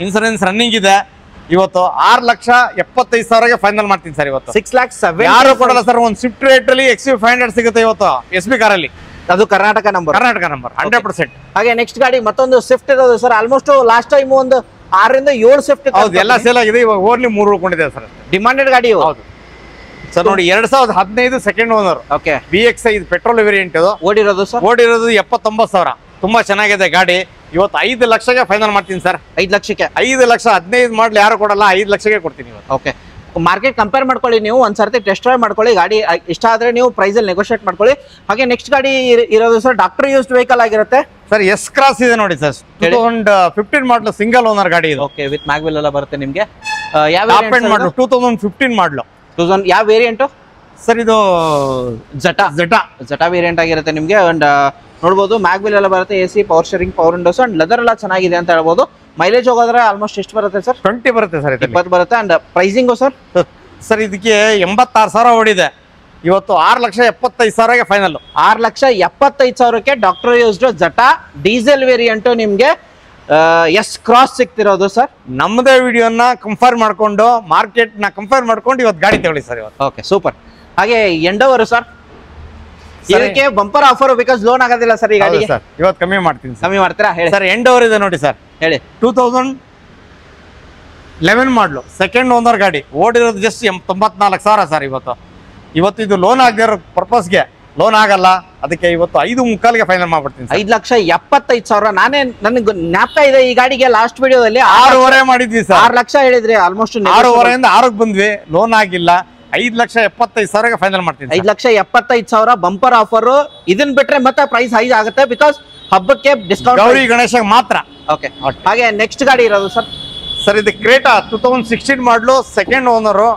ಇನ್ಸೂರೆನ್ಸ್ ರನ್ನಿಂಗ್ ಇದೆ. ಇವತ್ತು 6,75,000ಗೆ ಫೈನಲ್ ಮಾಡ್ತೀನಿ ಸರ್. ಇವತ್ತು 6,07,000 ಯಾರು ಕೊಡಲ್ಲ ಸರ್. ಒಂದು ಸ್ವಿಫ್ಟ್ ರೇಟ್ ಅಲ್ಲಿ XUV500 ಸಿಗುತ್ತೆ ಇವತ್ತು SB ಕಾರಲ್ಲಿ. ಅದು ಕರ್ನಾಟಕ ನಂಬರ್ 100%. ಹಾಗೆ ನೆಕ್ಸ್ಟ್ ಗಾಡಿ ಮತ್ತೊಂದು ಸ್ವಿಫ್ಟ್ ಇರೋದು ಸರ್. ಆಲ್ಮೋಸ್ಟ್ ಲಾಸ್ಟ್ ಟೈಮ್ ಒಂದು 6ರಿಂದ 7 ಸ್ವಿಫ್ಟ್ ಹೌದು, ಎಲ್ಲ ಸೇಲ್ ಆಗಿದೆ. ಇವಾಗ ಓನ್ಲಿ 3 ಉಳ್ಕೊಂಡಿದೆ ಸರ್. ಡಿಮಾಂಡೆಡ್ ಗಾಡಿ. ಹೌದು ಸರ್. ನೋಡಿ 2015 ಸೆಕೆಂಡ್ ಓನರ್. ಓಕೆ, BXI ಇದು ಪೆಟ್ರೋಲ್ ವೇರಿಯಂಟ್. ಇದು ಓಡಿರೋದು ಸರ್, ಓಡಿರೋದು 79,000. ತುಂಬಾ ಚೆನ್ನಾಗಿದೆ ಗಾಡಿ. ಇವತ್ತು 5 ಲಕ್ಷಕ್ಕೆ ಫೈನಲ್ ಮಾಡ್ತೀನಿ ಸರ್. 5 ಲಕ್ಷಕ್ಕೆ 5 ಲಕ್ಷ 15 ಮಾಡ್ಲಿ ಯಾರು ಕೊಡಲ್ಲ. 5 ಲಕ್ಷಕ್ಕೆ ಕೊಡ್ತೀನಿ ಇವತ್ತು. ಓಕೆ, ಮಾರ್ಕೆಟ್ ಕಂಪೇರ್ ಮಾಡ್ಕೊಳ್ಳಿ. ನೀವು ಒಂದ್ಸರ್ತಿ ಟೆಸ್ಟ್ ಡ್ರೈವ್ ಮಾಡ್ಕೊಳ್ಳಿ. ಗಾಡಿ ಇಷ್ಟ ಆದ್ರೆ ನೀವು ಪ್ರೈಸ್ ಅಲ್ಲಿ ನೆಗೋಷಿಯೇಟ್ ಮಾಡ್ಕೊಳ್ಳಿ. ಹಾಗೆ ನೆಕ್ಸ್ಟ್ ಗಾಡಿ ಇರೋದು ಸರ್ ಡಾಕ್ಟರ್ ಯೂಸ್ಡ್ ವೆಹಿಕಲ್ ಆಗಿರುತ್ತೆ. ಸರ್ S ಕ್ರಾಸ್ ಇದೆ ನೋಡಿ ಸರ್. 2015 ಮಾಡಲು, ಸಿಂಗಲ್ ಓನರ್ ಗಾಡಿ ಇದು. ಓಕೆ, ವಿತ್ ಮ್ಯಾಗ್ವಿಲ್ ಎಲ್ಲ ಬರುತ್ತೆ ನಿಮ್ಗೆ. ಯಾವ ಟಾಪ್ ಎಂಡ್ ಮಾಡಲು, 2015 ಮಾಡಲು. ಯಾವ ವೇರಿಯಂಟ್ ಸರ್? ಇದು ಜಟಾ ವೇರಿಯಂಟ್ ಆಗಿರುತ್ತೆ ನಿಮ್ಗೆ. ಅಂಡ್ ನೋಡ್ಬೋದು ಮ್ಯಾಗ್ವಿಲ್ ಎಲ್ಲ ಬರುತ್ತೆ, AC, power steering, power Windows and leather ಎಲ್ಲ ಚೆನ್ನಾಗಿದೆ ಅಂತ ಹೇಳ್ಬೋದು. ಮೈಲೇಜ್ ಹೋಗೋದ್ರೆ ಆಲ್ಮೋಸ್ಟ್ ಎಷ್ಟು ಬರುತ್ತೆ ಸರ್? 20 ಬರುತ್ತೆ ಸರ್. 20 ಬರುತ್ತೆ. And pricing sir? ಸರ್ ಇದಕ್ಕೆ 86,000 ಓಡಿದೆ. ಇವತ್ತು 6,75,000ಗೆ ಫೈನಲ್. 6,75,000ಕ್ಕೆ doctor used Jetta diesel variant ನಿಮ್ಗೆ S ಕ್ರಾಸ್ ಸಿಗ್ತಿರೋದು ಸರ್. ನಮ್ಮದೇ ವಿಡಿಯೋನ ಕಂಪೇರ್ ಮಾಡ್ಕೊಂಡು, ಮಾರ್ಕೆಟ್ ನ ಕಂಪೇರ್ ಮಾಡ್ಕೊಂಡು ಇವತ್ತು ಗಾಡಿ ತಗೊಳ್ಳಿ ಸರ್ ಇವತ್ತು. Okay, super. ಹಾಗೆ ಎಂಡೋವರ್ ಸರ್, ಇದಕ್ಕೆ ಬಂಪರ್ ಆಫರ್ ಬಿಕಾಸ್ ಲೋನ್ ಆಗೋದಿಲ್ಲ ಸರ್ ಈ ಗಾಡಿಗೆ. ಇವತ್ತು ಕಮ್ಮಿ ಮಾಡ್ತೀನಿ. ಕಮ್ಮಿ ಮಾಡ್ತೀರಾ? ಹೇಳಿ ಸರ್. ಎಂಡೋವರ್ ಇದೆ ನೋಡಿ ಸರ್, ಹೇಳಿ. 2011 ಮಾಡಲು, ಸೆಕೆಂಡ್ ಓನರ್ ಗಾಡಿ. ಓಡಿರೋದು ಜಸ್ಟ್ 94,000 ಸರ್. ಇವತ್ತು ಇದು ಲೋನ್ ಆಗದಿರೋ ಪರ್ಪಸ್ಗೆ ಲೋನ್ ಆಗಲ್ಲ. ಅದಕ್ಕೆ ಇವತ್ತು 5.25ಗೆ ಫೈನಲ್ ಮಾಡ್ಬಿಡ್ತೀನಿ. 5,75,000. ನನಗೆ ಜ್ಞಾಪಕ ಇದೆ ಈ ಗಾಡಿಗೆ ಲಾಸ್ಟ್ ವಿಡಿಯೋದಲ್ಲಿ 6.5 ಮಾಡಿದ್ವಿ ಸರ್. 6 ಲಕ್ಷ ಹೇಳಿದ್ರಿ. ಆಲ್ಮೋಸ್ಟ್ 6.5ಯಿಂದ 6ಕ್ಕೆ ಬಂದ್ವಿ. ಲೋನ್ ಆಗಿಲ್ಲ. 5,75,000ಗೆ ಫೈನಲ್ ಮಾಡ್ತೀನಿ. 5,75,000 ಬಂಪರ್ ಆಫರ್. ಇದನ್ನ ಬಿಟ್ರೆ ಮತ್ತೆ ಪ್ರೈಸ್ ಹೈ ಆಗುತ್ತೆ ಬಿಕಾಸ್ ಹಬ್ಬಕ್ಕೆ ಡಿಸ್ಕೌಂಟ್ ಗೌರಿ ಗಣೇಶ ಮಾತ್ರ. ಓಕೆ, ಹಾಗೆ ನೆಕ್ಸ್ಟ್ ಗಾಡಿ ಇರೋದು ಸರ್. ಸರ್ ಇದು ಕ್ರೇಟಾ 2016 ಮಾಡಲು, ಸೆಕೆಂಡ್ ಓನರು.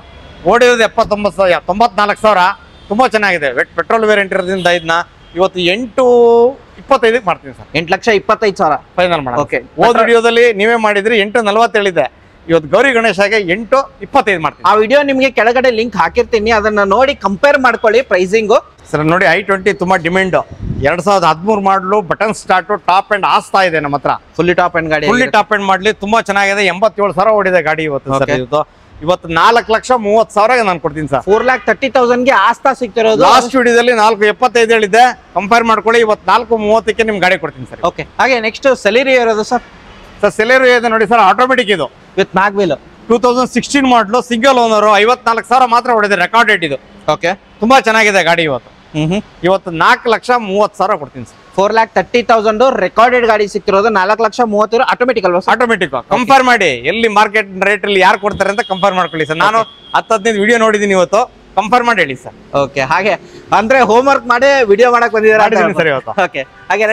ಓಡಿರೋದು 94,000. ತುಂಬಾ ಚೆನ್ನಾಗಿದೆ. ಪೆಟ್ರೋಲ್ ವೇರಿಯಂಟ್ ಇರೋದ್ರಿಂದ ಇದನ್ನ ಇವತ್ತು 8.25ಗೆ ಮಾಡ್ತೀನಿ ಸರ್. 8,25,000 ಫೈನಲ್ ಮಾಡಿ. ಓಕೆ, ಹೋದ ವಿಡಿಯೋದಲ್ಲಿ ನೀವೇ ಮಾಡಿದ್ರಿ 8.40 ಹೇಳಿದೆ. ಇವತ್ತು ಗೌರಿ ಗಣೇಶಗೆ 8.25 ಮಾಡ್ತೀನಿ. ಆ ವಿಡಿಯೋ ನಿಮಗೆ ಕೆಳಗಡೆ ಲಿಂಕ್ ಹಾಕಿರ್ತೀನಿ, ಅದನ್ನ ನೋಡಿ ಕಂಪೇರ್ ಮಾಡ್ಕೊಳ್ಳಿ ಪ್ರೈಸಿಂಗ್. ಸರ್ ನೋಡಿ, i20 ತುಂಬಾ ಡಿಮ್ಯಾಂಡ್. 2013 ಮಾಡಲು, ಬಟನ್ ಸ್ಟಾರ್ಟ್, ಟಾಪ್ ಎಂಡ್ ಆಸ್ತಾ ಇದೆ ನಮ್ಮ ಹತ್ರ. ಫುಲ್ಲಿ ಟಾಪ್ ಎಂಡ್ ಗಾಡಿ. ಫುಲ್ಲಿ ಟಾಪ್ ಎಂಡ್ ಮಾಡ್ಲಿ, ತುಂಬಾ ಚೆನ್ನಾಗಿದೆ. 87,000 ಓಡಿದೆ ಗಾಡಿ ಇವತ್ತು ಸರ್. ಇವತ್ತು 4,30,000ಗೆ ನಾನು ಕೊಡ್ತೀನಿ ಸರ್. 4,30,000ಗೆ ಆಸ್ತಾ ಸಿಗ್ತಿರೋದು. ಲಾಸ್ಟ್ ವಿಡಿಯೋದಲ್ಲಿ 4.75 ಹೇಳಿದೆ. ಕಂಪೇರ್ ಮಾಡ್ಕೊಳ್ಳಿ. ಇವತ್ತು 4.30ಕ್ಕೆ ನಿಮ್ಗೆ ಗಾಡಿ ಕೊಡ್ತೀನಿ ಸರ್. ಓಕೆ, ಹಾಗೆ ನೆಕ್ಸ್ಟ್ ಸೆಲೆರಿಯೋ ಇರೋದು ಸರ್. ಸರ್ ಸೆಲೆರಿಯೋ ಇದೆ ನೋಡಿ ಸರ್, ಆಟೋಮೆಟಿಕ್ ಇದು. With mag wheel. 2016 ಮಾಡಲು, ಸಿಂಗಲ್ ಓನರು. 54,000 ಮಾತ್ರ ಹೊಡೆದೆ. ರೆಕಾರ್ಡ್ ರೇಟ್ ಇದು. ಓಕೆ, ತುಂಬಾ ಚೆನ್ನಾಗಿದೆ ಗಾಡಿ. ಇವತ್ತು 4,30,000 ಕೊಡ್ತೀನಿ ಸರ್. 4,30,000 ರೆಕಾರ್ಡೆಡ್ ಗಾಡಿ ಸಿಕ್ತಿರೋದು. 4,30,000 ಆಟೋಮೆಟಿಕ್ ಅಲ್ವಾ? ಆಟೋಮೆಟಿಕ್. ಕಂಪೇರ್ ಮಾಡಿ ಎಲ್ಲಿ ಮಾರ್ಕೆಟ್ ರೇಟ್ ಅಲ್ಲಿ ಯಾರು ಕೊಡ್ತಾರೆ ಅಂತ ಕಂಪೇರ್ ಮಾಡ್ಕೊಳ್ಳಿ ಸರ್. ನಾನು 10-15 ವಿಡಿಯೋ ನೋಡಿದೀನಿ ಇವತ್ತು. ಕಂಪೇರ್ ಮಾಡಿ ಹೇಳಿ ಸರ್. ಓಕೆ, ಹಾಗೆ ಅಂದ್ರೆ ಹೋಮ್ ವರ್ಕ್ ಮಾಡಿ ವಿಡಿಯೋ ಮಾಡಕ್ ಬಂದಿದ್ದಾರೆ ಸರ್ ಇವತ್ತು. ಓಕೆ, ಹಾಗೆ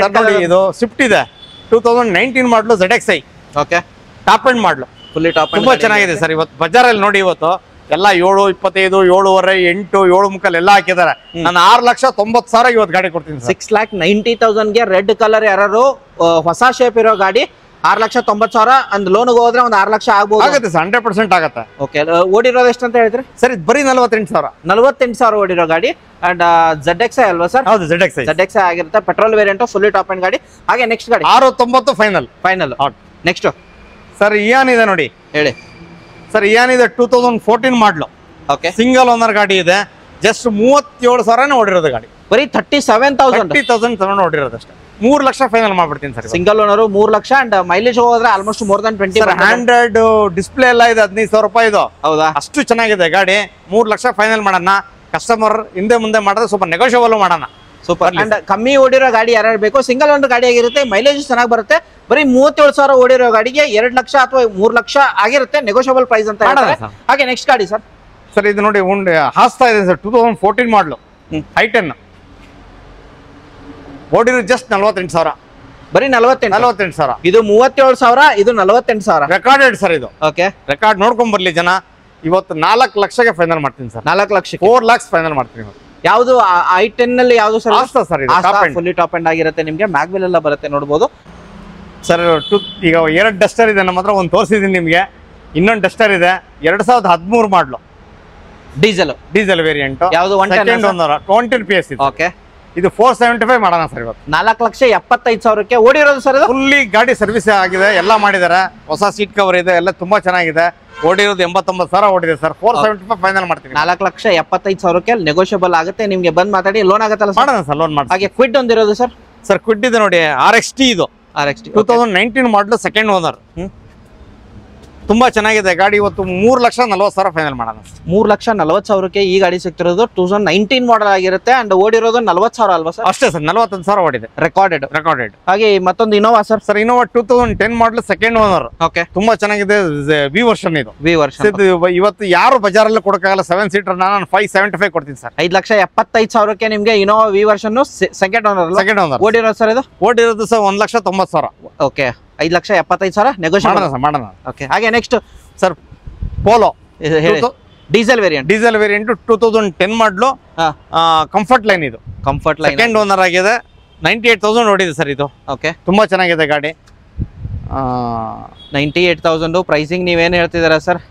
ಇದು ಸ್ವಿಫ್ಟ್ ಇದೆ 2019 ಮಾಡಲು, ZXi. ಓಕೆ, ಟಾಪ್ ಎಂಡ್ ಮಾಡಲು, ಫುಲ್ಲಿ ಟಾಪ್. ತುಂಬಾ ಚೆನ್ನಾಗಿದೆ ಸರ್. ಇವತ್ತು ಬಜಾರಲ್ಲಿ ನೋಡಿ, ಇವತ್ತು ಎಲ್ಲ 7.25, 7.5, 8, 7.25 ಎಲ್ಲ ಹಾಕಿದ್ದಾರೆ. ನಾನು 6,90,000 ಇವತ್ತು ಗಾಡಿ ಕೊಡ್ತೀನಿ. 6,90,000ಗೆ ರೆಡ್ ಕಲರ್ ಯಾರು ಹೊಸ ಶೇಪ್ ಇರೋ ಗಾಡಿ 6,90,000 ಅಂದ್ ಲೋನ್ ಹೋದ್ರೆ ಒಂದು 6 ಲಕ್ಷ ಆಗ್ಬೋದು. ಆಗುತ್ತೆ ಸರ್, 100% ಆಗುತ್ತೆ. ಓಕೆ, ಓಡಿರೋದು ಎಷ್ಟು ಅಂತ ಹೇಳಿದ್ರಿ ಸರ್ ಇದು ಬರೀ 48,000. 48,000 ಓಡಿರೋ ಗಾಡಿ. ಅಂಡ್ ZX ಅಲ್ವಾ ಸರ್? ಹೌದು, ZX ಆಗಿರುತ್ತೆ. Petrol variant, fully top and ಗಾಡಿ. ಹಾಗೆ ನೆಕ್ಸ್ಟ್ ಗಾಡಿ 690 ಫೈನಲ್. ನೆಕ್ಸ್ಟ್ ಸರ್ ಇಯಾನ್ ಇದೆ ನೋಡಿ, ಹೇಳಿ ಸರ್. ಇಯಾನ್ ಇದೆ 2014 ಮಾಡಲು. ಓಕೆ, ಸಿಂಗಲ್ ಓನರ್ ಗಾಡಿ ಇದೆ. ಜಸ್ಟ್ 37,000 ಓಡಿರೋದು ಗಾಡಿ. ಬರೀ 37,000 30,000 ಓಡಿರೋದು ಅಷ್ಟೇ. 3 ಲಕ್ಷ ಫೈನಲ್ ಮಾಡ್ಬಿಡ್ತೀನಿ ಸರ್. ಸಿಂಗಲ್ ಓನರ್ 3 ಲಕ್ಷ. ಅಂಡ್ ಮೈಲೇಜ್ ಹೋದ್ರೆ almost more than 20. Android display ಎಲ್ಲ ಇದೆ, 15,000 ರೂಪಾಯಿ ಇದು. ಹೌದಾ? ಅಷ್ಟು ಚೆನ್ನಾಗಿದೆ ಗಾಡಿ. 3 ಲಕ್ಷ ಫೈನಲ್ ಮಾಡೋಣ. ಕಸ್ಟಮರ್ ಹಿಂದೆ ಮುಂದೆ ಮಾಡಿದ್ರೆ ಸ್ವಲ್ಪ ನೆಗೋಷಿಯಬಲ್ ಮಾಡೋಣ. ಸೂಪರ್. ಅಂಡ್ ಕಮ್ಮಿ ಓಡಿರೋ ಗಾಡಿ ಯಾರು ಬೇಕು, ಸಿಂಗಲ್ ಓನರ್ ಗಾಡಿ ಆಗಿರುತ್ತೆ, ಮೈಲೇಜ್ ಚೆನ್ನಾಗಿ ಬರುತ್ತೆ. ಬರೀ 37,000 ಓಡಿರೋ ಗಾಡಿಗೆ 2 ಲಕ್ಷ ಅಥವಾ 3 ಲಕ್ಷ ಆಗಿರುತ್ತೆ, ನೆಗೋಷಿಯಬಲ್ ಪ್ರೈಸ್ ಅಂತ ಹೇಳ್ತಾರೆ. ಹಾಗೆ ನೆಕ್ಸ್ಟ್ ಗಾಡಿ ಸರ್. ಸರ್ ಇದು ನೋಡಿ, ಹಾಸ್ತಾ ಇದೆ ಸರ್, 2014 ಮಾಡಲು, i10 ಓಡಿರೋ ಜಸ್ಟ್ 48,000. ಬರೀ 48,000. ಇದು 37,000, ಇದು 48,000. ರೆಕಾರ್ಡೆಡ್ ಸರ್ ಇದು. ಓಕೆ, ರೆಕಾರ್ಡ್ ನೋಡ್ಕೊಂಡ್ ಬರ್ಲಿ ಜನ. ಇವತ್ತು 4 ಲಕ್ಷಕ್ಕೆ ಫೈನಲ್ ಮಾಡ್ತೀನಿ ಸರ್. 4 ಲಕ್ಷ 4 lakhs ಫೈನಲ್ ಮಾಡ್ತೀನಿ. ಯಾವುದು i10 ನಲ್ಲಿ ಯಾವುದು ಸರ್? ಆಸ್ತಾ ಸರ್, ಇದು ಫುಲ್ಲಿ ಟಾಪ್ ಅಂಡ್ ಆಗಿರುತ್ತೆ. ನಿಮಗೆ ಮ್ಯಾಗ್ವೆಲ್ ಎಲ್ಲ ಬರುತ್ತೆ, ನೋಡಬಹುದು ಸರ್. ಈಗ 2 ಡಸ್ಟರ್ ಇದೆ ನಮ್ಮ ಹತ್ರ, ಒಂದು ತೋರಿಸಿದೀನಿ ನಿಮಗೆ. ಇನ್ನೊಂದು ಡಸ್ಟರ್ ಇದೆ 2013 ಮಾಡಲು, ಡೀಸೆಲ್ ವೇರಿಯಂಟ್. ಯಾವುದು? 20 PS ಇದೆ. ಓಕೆ, ಇದು 475 ಮಾಡೋಣ ಸರ್ ಇವತ್ತು. 4,75,000ಕ್ಕೆ ಓಡಿರೋದು ಸರ್. ಇದು ಫುಲ್ಲಿ ಗಾಡಿ ಸರ್ವಿಸ್ ಆಗಿದೆ, ಎಲ್ಲ ಮಾಡಿದ್ದಾರೆ. ಹೊಸ ಸೀಟ್ ಕವರ್ ಇದೆ, ಎಲ್ಲ ತುಂಬಾ ಚೆನ್ನಾಗಿದೆ. ಓಡಿರೋದು 89,000 ಓಡಿದೆ ಸರ್. 475 ಫೈನಲ್ ಮಾಡ್ತೀನಿ. 4,75,000ಕ್ಕೆ ನೆಗೋಷಿಯಬಲ್ ಆಗುತ್ತೆ. ನಿಮ್ಗೆ ಬಂದ್ ಮಾತಾಡಿ ಲೋನ್ ಆಗುತ್ತಲ್ಲ ಸರ್? ಮಾಡೋಣ ಸರ್, ಲೋನ್ ಮಾಡಿ. ಹಾಗೆ ಕ್ವಿಡ್ ಒಂದಿರೋದು ಸರ್. ಸರ್ ಕ್ವಿಡ್ ಇದೆ ನೋಡಿ, RXT ಇದು. 2019 ಮಾಡಲು, ಸೆಕೆಂಡ್ ಓನರ್. ತುಂಬಾ ಚೆನ್ನಾಗಿದೆ ಗಾಡಿ. ಇವತ್ತು 3,40,000 ಫೈನಲ್ ಮಾಡೋಣ. 3,40,000ಕ್ಕೆ ಈ ಗಾಡಿ ಸಿಗ್ತಿರೋದು. 2019 ಮಾಡಲ್ ಆಗಿರುತ್ತೆ. ಅಂಡ್ ಓಡಿರೋದು 40,000 ಅಲ್ವಾ ಸರ್? ಅಷ್ಟೇ ಸರ್, 41,000 ಓಡಿದೆ. ರೆಕಾರ್ಡೆಡ್. ಹಾಗೆ ಮತ್ತೊಂದು ಇನೋವಾ ಸರ್. ಸರ್ ಇನೋವಾ 2010 ಮಾಡಲು, ಸೆಕೆಂಡ್ ಓನರ್. ಓಕೆ, ತುಂಬಾ ಚೆನ್ನಾಗಿದೆ. ವಿ ವರ್ಷನ್ ಇದು. ಇವತ್ತು ಯಾರು ಬಜಾರಲ್ಲಿ ಕೊಡಕ್ಕಾಗಲ್ಲ 7 ಸೀಟರ್. ನಾನು 575 ಕೊಡ್ತೀನಿ ಸರ್. 5,75,000ಕ್ಕೆ ನಿಮ್ಗೆ Innova V version second owner. ಓಡಿರೋದು ಸರ್ ಇದು? ಓಡಿರೋದು ಸರ್ 1,90,000. ಓಕೆ, 5,75,000 ನೆಗೋಷಿಯಬಲ್ ಮಾಡೋಣ. ಓಕೆ, ಹಾಗೆ next sir Polo diesel variant. 2010 model, comfort line. ಇದು ಕಂಫರ್ಟ್ ಲೈನ್, ಸೆಕೆಂಡ್ ಓನರ್ ಆಗಿದೆ. 98,000 ಓಡಿದೆ ಸರ್ ಇದು. ಓಕೆ, ತುಂಬಾ ಚೆನ್ನಾಗಿದೆ ಗಾಡಿ. 98,000 ಪ್ರೈಸಿಂಗ್ ನೀವೇನು ಹೇಳ್ತಿದ್ದೀರಾ ಸರ್?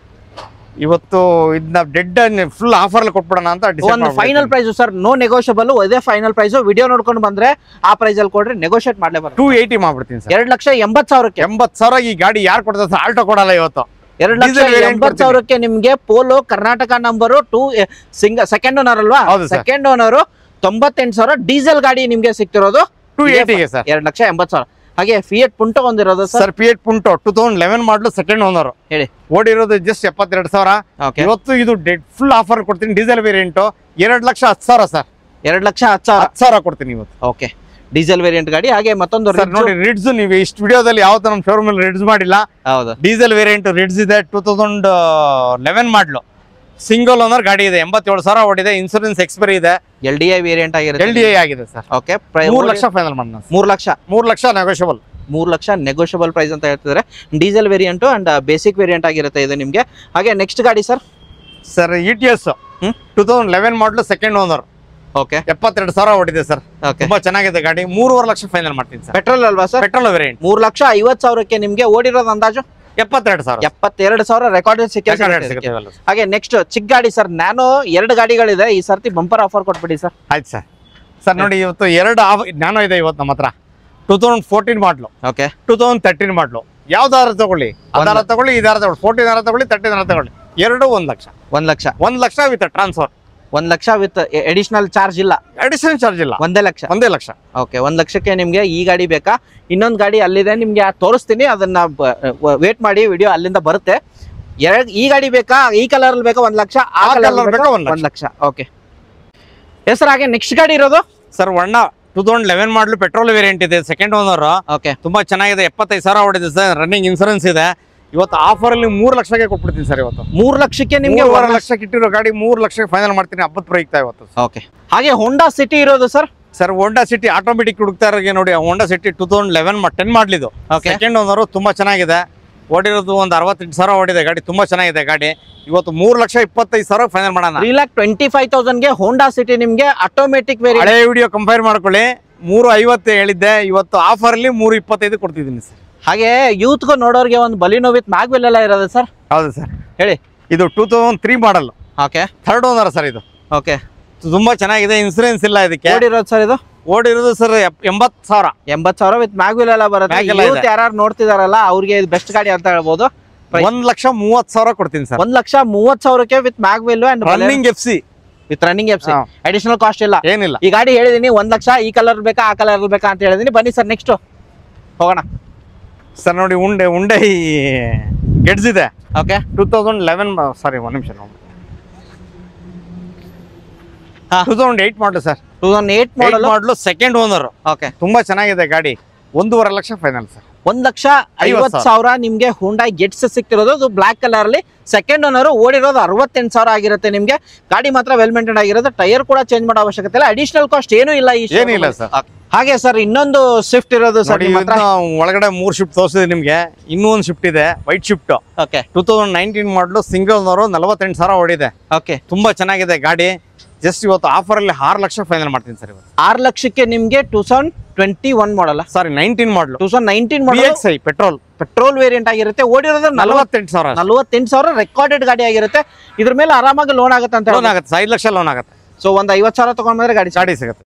ಇವತ್ತು ಇದನ್ನ ಡೆಡ್ ಫುಲ್ ಆಫರ್ ಅಲ್ಲಿ ಕೊಟ್ಬಿಡೋಣ ಅಂತ ಒಂದು final price sir. No negotiable, ಇದೇ ಫೈನಲ್ ಪ್ರೈಸ್. ವಿಡಿಯೋ ನೋಡ್ಕೊಂಡು ಬಂದ್ರೆ ಆ ಪ್ರೈಸ್ ಅಲ್ಲಿ ಕೊಡ್ರಿ, ನೆಗೋಷಿಯೇಟ್ ಮಾಡ್ಲೇಬಾರ್ದು. 280 ಮಾಡ್ಬಿಡ್ತೀನಿ ಸರ್. 2,80,000ಕ್ಕೆ. 80,000 ಈ ಗಾಡಿ ಯಾರು ಕೊಡ್ತಾರೆ ಸರ್? ಆಲ್ಟೋ ಕೊಡಲ್ಲ ಇವತ್ತು. 2,80,000ಕ್ಕೆ ನಿಮ್ಗೆ Polo Karnataka number 2 second owner ಅಲ್ವಾ? ಸೆಕೆಂಡ್ ಓನರ್ 98,000 ಡೀಸೆಲ್ ಗಾಡಿ ನಿಮ್ಗೆ ಸಿಗ್ತಿರೋದು 280ಗೆ ಸರ್. 2,80,000. ಹಾಗೆ ಫಿಯಟ್ ಪುಂಟೋ ಒಂದಿರೋದು sir. Fiat Punto 2011 model, second owner. ಹೇಳಿ. ಓಡಿರೋದು ಜಸ್ಟ್ 72,000. ಇವತ್ತು ಇದು ಡೆಡ್ ಫುಲ್ ಆಫರ್ ಕೊಡ್ತೀನಿ. Diesel variant 2,10,000 sir. 2,10,000 ಕೊಡ್ತೀನಿ ಇವತ್ತು. ಓಕೆ, ಡೀಸೆಲ್ ವೇರಿಯಂಟ್ ಗಾಡಿ. ಹಾಗೆ ಮತ್ತೊಂದು ನೋಡಿ ರಿಡ್ಸ್. ನೀವು ಇಷ್ಟು ವಿಡಿಯೋದಲ್ಲಿ ಯಾವತ್ತು ನಮ್ಮ ಶೋರೂಮ್ ಅಲ್ಲಿ ರಿಡ್ಸ್ ಮಾಡಿಲ್ಲ. ಹೌದು, ಡೀಸೆಲ್ ವೇರಿಯಂಟ್ ರಿಡ್ಸ್ ಇದೆ. 2011 ಮಾಡಲು, ಸಿಂಗಲ್ ಓನರ್ ಗಾಡಿ ಇದೆ. 87,000 ಓಡಿದೆ. ಇನ್ಸೂರೆನ್ಸ್ ಎಕ್ಸ್ಪೈರಿ ಇದೆ. LDI ವೇರಿಯಂಟ್ ಆಗಿರುತ್ತೆ. LDI ಆಗಿದೆ ಸರ್. ಓಕೆ, 3 ಲಕ್ಷ ಫೈನಲ್ ಮಾಡೋಣ. 3 lakh. 3 lakh negotiable. 3 lakh negotiable price ಅಂತ ಹೇಳ್ತಿದ್ದಾರೆ. Diesel variant and basic variant ಆಗಿರುತ್ತೆ ಇದು ನಿಮ್ಗೆ. ಹಾಗೆ ನೆಕ್ಸ್ಟ್ ಗಾಡಿ sir. Sir ETS 2011 model, second owner. Okay, 72,000 ಓಡಿದೆ ಸರ್. ತುಂಬಾ ಚೆನ್ನಾಗಿದೆ ಗಾಡಿ. 3.5 ಲಕ್ಷ ಫೈನಲ್ ಮಾಡ್ತೀನಿ ಸರ್. ಪೆಟ್ರೋಲ್ ಅಲ್ವಾ ಸರ್? Petrol variant. 3,50,000ಕ್ಕೆ ನಿಮ್ಗೆ ಓಡಿರೋದು ಅಂದಾಜು 72,000 ರೆಕಾರ್ಡೆಡ್ ಸಿಗುತ್ತೆ. ಹಾಗೆ ನೆಕ್ಸ್ಟ್ ಚಿಕ್ಕ ಗಾಡಿ ಸರ್. ನಾನು 2 ಗಾಡಿಗಳಿದೆ. ಈ ಸರ್ತಿ ಬಂಪರ್ ಆಫರ್ ಕೊಟ್ಬಿಡಿ ಸರ್. ಆಯ್ತು ಸರ್. ಸರ್ ನೋಡಿ, ಇವತ್ತು 2 ನ್ಯಾನೋ ಇದೆ ಇವತ್ತು ನಮ್ಮ ಹತ್ರ. 2014 ಮಾಡಲು. ಓಕೆ, 2013 ಮಾಡಲು. ಯಾವ್ದಾರ ತಗೊಳ್ಳಿ, ಅದಾರ ತಗೊಳ್ಳಿ, ಇದಾರ ತಗೊಳ್ಳಿ, 14 ತಗೊಳ್ಳಿ, 13 ತಗೊಳ್ಳಿ. 1 lakh. 1 lakh with transfer. 1 lakh with additional charge ಇಲ್ಲ. ಅಡಿಷನಲ್ ಚಾರ್ಜ್ ಇಲ್ಲ. 1 ಲಕ್ಷ. ಓಕೆ, 1 ಲಕ್ಷಕ್ಕೆ ನಿಮ್ಗೆ ಈ ಗಾಡಿ ಬೇಕಾ? ಇನ್ನೊಂದು ಗಾಡಿ ಅಲ್ಲಿದೆ, ನಿಮ್ಗೆ ತೋರಿಸ್ತೀನಿ. ಅದನ್ನ ವೇಟ್ ಮಾಡಿ, ವಿಡಿಯೋ ಅಲ್ಲಿಂದ ಬರುತ್ತೆ. ಈ ಗಾಡಿ ಬೇಕಾ? ಈ ಕಲರ್ ಅಲ್ಲಿ ಬೇಕಾ? 1 ಲಕ್ಷ. ಆ ಕಲರ್ ಬೇಕಾ? 1 ಲಕ್ಷ. Okay, sir. ಹಾಗೆ ನೆಕ್ಸ್ಟ್ ಗಾಡಿ ಇರೋದು sir Verna 2011 model, petrol variant ಇದೆ. Second owner. ಓಕೆ, ತುಂಬಾ ಚೆನ್ನಾಗಿದೆ. 75,000 ಓಡಿದೆ ಸರ್. ರನ್ನಿಂಗ್ ಇನ್ಸೂರೆನ್ಸ್ ಇದೆ. ಇವತ್ತು ಆಫರ್ ಅಲ್ಲಿ 3 ಲಕ್ಷಕ್ಕೆ ಕೊಟ್ಬಿಡ್ತೀನಿ ಸರ್. ಇವತ್ತು 3 ಲಕ್ಷಕ್ಕೆ ನಿಮ್ಗೆ 1 ಲಕ್ಷಕ್ಕೆ ಇಟ್ಟಿರೋ ಗಾಡಿ 3 ಲಕ್ಷಕ್ಕೆ ಫೈನಲ್ ಮಾಡ್ತೀನಿ. ಹಬ್ಬದ ಪ್ರಯುಕ್ತ ಇವತ್ತು. ಓಕೆ, ಹಾಗೆ ಹೋಂಡಾ ಸಿಟಿ ಇರೋದು sir. Sir Honda City automatic ಹುಡುಕ್ತಾ ಇರೋಗೆ ನೋಡಿ. ಹೋಂಡಾ ಸಿಟಿ 2011 10 ಮಾಡಲಿದ್ದು. Second owner. ತುಂಬಾ ಚೆನ್ನಾಗಿದೆ. ಓಡಿರೋದು ಒಂದು 68,000 ಓಡಿದೆ ಗಾಡಿ. ತುಂಬಾ ಚೆನ್ನಾಗಿದೆ ಗಾಡಿ. ಇವತ್ತು 3,25,000 ಫೈನಲ್ ಮಾಡೋಣ. 3,25,000ಗೆ ಹೋಂಡಾ ಸಿಟಿ ನಿಮ್ಗೆ ಆಟೋಮೆಟಿಕ್ ವೇರಿಯಂಟ್. ಹಳೆ ವಿಡಿಯೋ ಕಂಪೇರ್ ಮಾಡ್ಕೊಳ್ಳಿ. 350 ಹೇಳಿದ್ದೆ, ಇವತ್ತು ಆಫರ್ ಅಲ್ಲಿ 325 ಕೊಡ್ತಿದ್ದೀನಿ ಸರ್. ಹಾಗೆ ಯೂತ್ಗೂ ನೋಡೋರಿಗೆ ಒಂದು ಬಲಿನೋ ವಿತ್ ಮ್ಯಾಗ್ವೆಲ್ ಎಲ್ಲ ಇರೋದು ಸರ್. ಹೌದು ಸರ್, ಹೇಳಿ. ಇದು 2003 ಮಾಡಲ್, ಓಕೆ, 3rd ಓನರ್ ಸರ್. ಇದು ಓಕೆ, ತುಂಬಾ ಚೆನ್ನಾಗಿದೆ, ಇನ್ಸೂರೆನ್ಸ್ ಇಲ್ಲ ಇದಕ್ಕೆ. ಓಡಿರೋದು ಸರ್ ಇದು? ಓಡಿರೋದು ಸರ್ 80,000. 80,000 ವಿತ್ ಮ್ಯಾಗ್ವೆಲ್ ಎಲ್ಲ ಬರುತ್ತೆ. ಯೂತ್ ಯಾರು ನೋಡ್ತಿದಾರಲ್ಲ ಅವ್ರಿಗೆ ಇದು ಬೆಸ್ಟ್ ಗಾಡಿ ಅಂತ ಹೇಳ್ಬೋದು. 1,30,000 ಕೊಡ್ತೀನಿ sir. 1,30,000 with mag wheel and running FC. With running FC, additional cost ಇಲ್ಲ, ಏನಿಲ್ಲ. ಈ ಗಾಡಿ ಹೇಳಿದೀನಿ 1,00,000, ಈ ಕಲರ್ ಬೇಕಾ ಆ ಕಲರ್ ಬೇಕಾ ಅಂತ ಹೇಳಿದೀನಿ. ಬನ್ನಿ ಸರ್, ನೆಕ್ಸ್ಟ್ ಹೋಗೋಣ ಸರ್. ನೋಡಿ, ಉಂಡೆ ಗೆಡ್ಸ್ ಇದೆ. ಓಕೆ, 2011 ಸಾರಿ, ಒಂದ್ ನಿಮಿಷ. 2008 ಮಾಡಲ್ ಸರ್. 2008 ಮಾಡಲು, 2nd ಓನರ್. ಓಕೆ, ತುಂಬಾ ಚೆನ್ನಾಗಿದೆ ಗಾಡಿ. 1.5 ಲಕ್ಷ ಫೈನಲ್ ಸರ್. 1,50,000 ನಿಮ್ಗೆ ಹುಂಡೈ ಗೆಟ್ಸ್ ಸಿಕ್ತಿರೋದು. ಅದು ಬ್ಲಾಕ್ ಕಲರ್ ಅಲ್ಲಿ, 2nd ಓನರ್. ಓಡಿರೋದು 68,000 ಆಗಿರುತ್ತೆ ನಿಮ್ಗೆ. ಗಾಡಿ ಮಾತ್ರ ವೆಲ್ ಮೇಂಟೈನ್ ಆಗಿರೋದು. ಟೈರ್ ಕೂಡ ಚೇಂಜ್ ಮಾಡೋ ಅವಶ್ಯಕತೆ ಇಲ್ಲ. ಅಡಿಷನಲ್ ಕಾಸ್ಟ್ ಏನೂ ಇಲ್ಲ ಈ ಏನಿಲ್ಲ ಸರ್. ಹಾಗೆ ಸರ್, ಇನ್ನೊಂದು ಸ್ವಿಫ್ಟ್ ಇರೋದು ಸರ್ ನಿಮ್ಮ ಹತ್ರ. ಒಳಗಡೆ 3 ಶಿಫ್ಟ್ ತೋರಿಸಿದೆ ನಿಮ್ಗೆ. ಇನ್ನೂ ಒಂದು ಶಿಫ್ಟ್ ಇದೆ, ವೈಟ್ ಶಿಫ್ಟ್. ಓಕೆ, 2019 ಮಾಡಲು, ಸಿಂಗಲ್ ಓನರ್, 48,000 ಓಡಿದೆ. ಓಕೆ, ತುಂಬಾ ಚೆನ್ನಾಗಿದೆ ಗಾಡಿ. ಜಸ್ಟ್ ಇವತ್ತು ಆಫರ್ ಅಲ್ಲಿ 6 ಲಕ್ಷ ಫೈನಲ್ ಮಾಡ್ತೀನಿ ಸರ್. ಇವತ್ತು 6 ಲಕ್ಷಕ್ಕೆ ನಿಮ್ಗೆ 2021 ಮಾಡಲ್ಲ, ಸಾರಿ 19 ಮಾಡಲು, 2019 ಮಾಡಲ್ ಪೆಟ್ರೋಲ್ ವೇರಿಯಂಟ್ ಆಗಿರುತ್ತೆ. ಓಡಿರೋದು 48,000. 48,000 ರೆಕಾರ್ಡೆಡ್ ಗಾಡಿ ಆಗಿರುತ್ತೆ. ಇದ್ರ ಮೇಲೆ ಆರಾಮಾಗಿ ಲೋನ್ ಆಗುತ್ತೆ ಅಂತ ಲೋನ್ ಆಗುತ್ತೆ, 5 ಲಕ್ಷ ಲೋನ್ ಆಗುತ್ತೆ. ಸೊ ಒಂದು 50,000 ತಗೊಂಡ್ಬಂದ್ರೆ ಗಾಡಿ ಸಿಗುತ್ತೆ.